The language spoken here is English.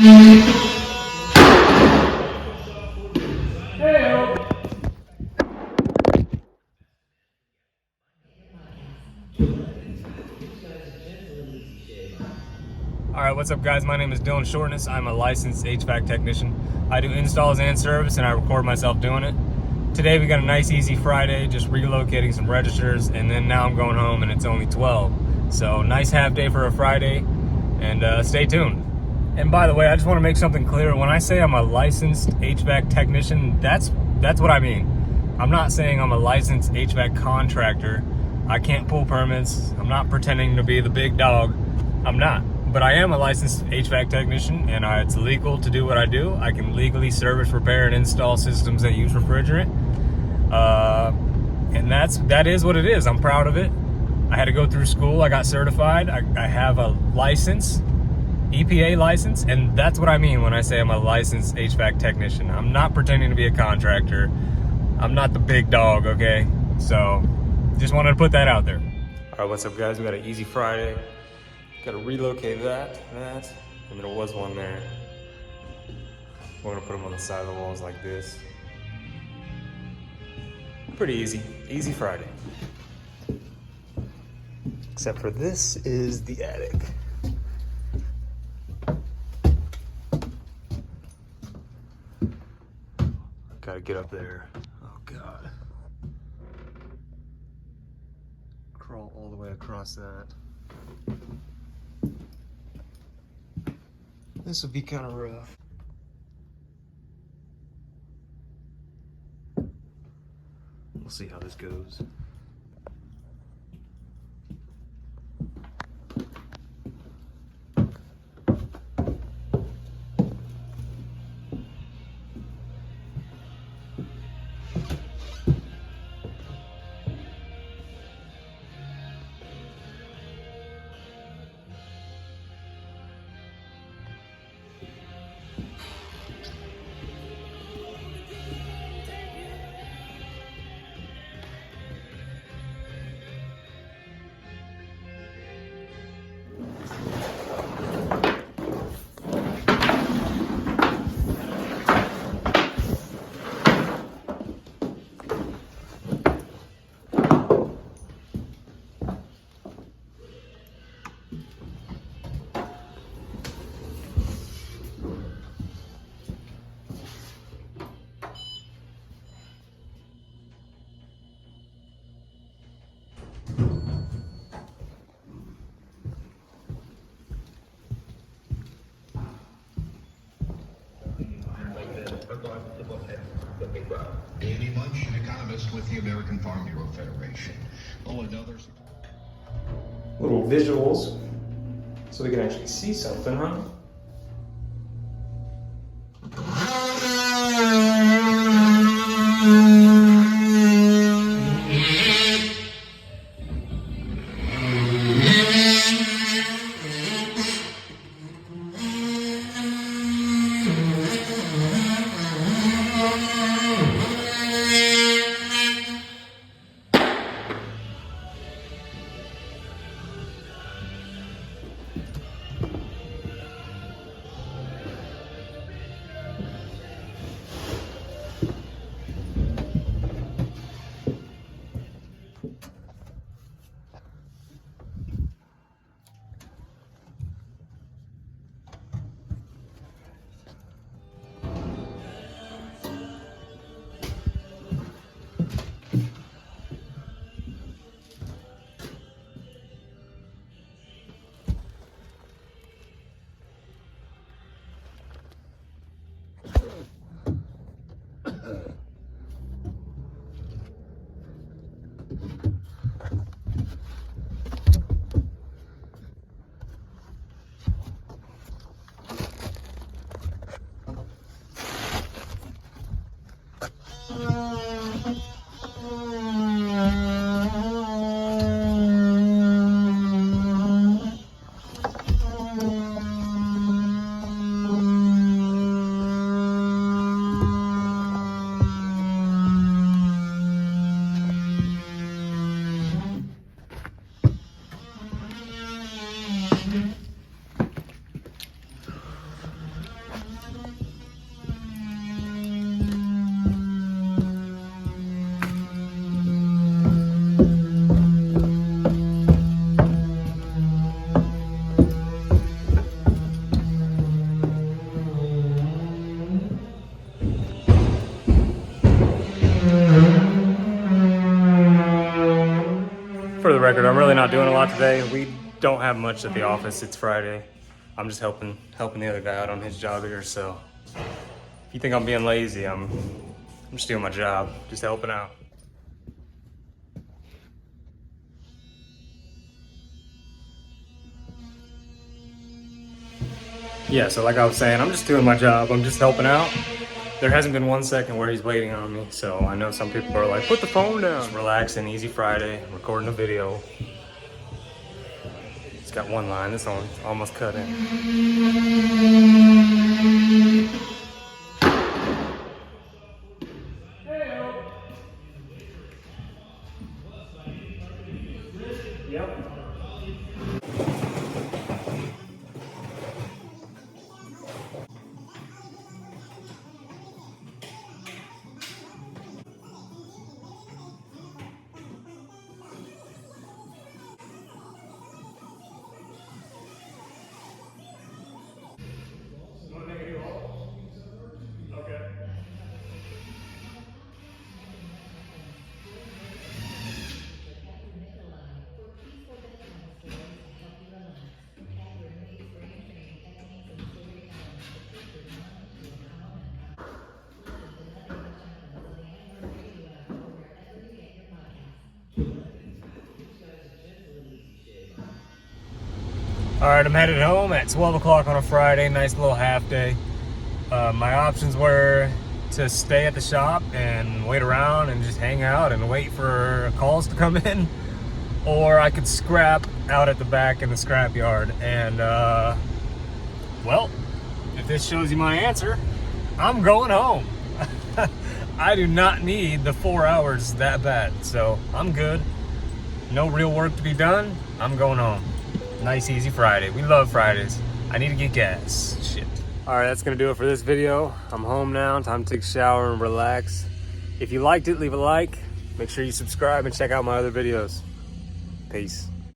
Alright, what's up guys? My name is Dylan Shortness. I'm a licensed HVAC technician. I do installs and service and I record myself doing it. Today we got a nice easy Friday, just relocating some registers, and then now I'm going home and it's only 12. So nice half day for a Friday, and stay tuned. And by the way, I just want to make something clear. When I say I'm a licensed HVAC technician, that's what I mean. I'm not saying I'm a licensed HVAC contractor. I can't pull permits. I'm not pretending to be the big dog. I'm not. But I am a licensed HVAC technician, and it's legal to do what I do. I can legally service, repair, and install systems that use refrigerant. And that is what it is. I'm proud of it. I had to go through school. I got certified. I have a license, EPA license, and that's what I mean when I say I'm a licensed HVAC technician. I'm not pretending to be a contractor. I'm not the big dog, okay? So just wanted to put that out there. All right, what's up guys? We got an easy Friday. Got to relocate that, and there was one there. We're gonna put them on the side of the walls like this. Pretty easy Friday. Except for this is the attic. Gotta get up there. Oh God. Crawl all the way across that. This will be kind of rough. We'll see how this goes. Danny Munch, an economist with the American Farm Bureau Federation. Oh, another Little visuals, so we can actually see something, huh? record, I'm really not doing a lot today. We don't have much at the office. It's Friday. I'm just helping the other guy out on his job here. So if you think I'm being lazy, I'm just doing my job, just helping out. Yeah, so like I was saying, I'm just doing my job. I'm just helping out. There hasn't been 1 second where he's waiting on me. So I know some people are like, put the phone down. Just relaxing, easy Friday, recording a video. It's got one line, this one almost cut in. Yep. Okay. All right, I'm headed home at 12 o'clock on a Friday, nice little half day. My options were to stay at the shop and wait around and just hang out and wait for calls to come in, or I could scrap out at the back in the scrap yard. And well, if this shows you my answer, I'm going home. I do not need the 4 hours that bad, so I'm good. No real work to be done. I'm going home. Nice, easy Friday. We love Fridays. I need to get gas. Shit. All right, that's gonna do it for this video. I'm home now. Time to take a shower and relax. If you liked it, leave a like. Make sure you subscribe and check out my other videos. Peace.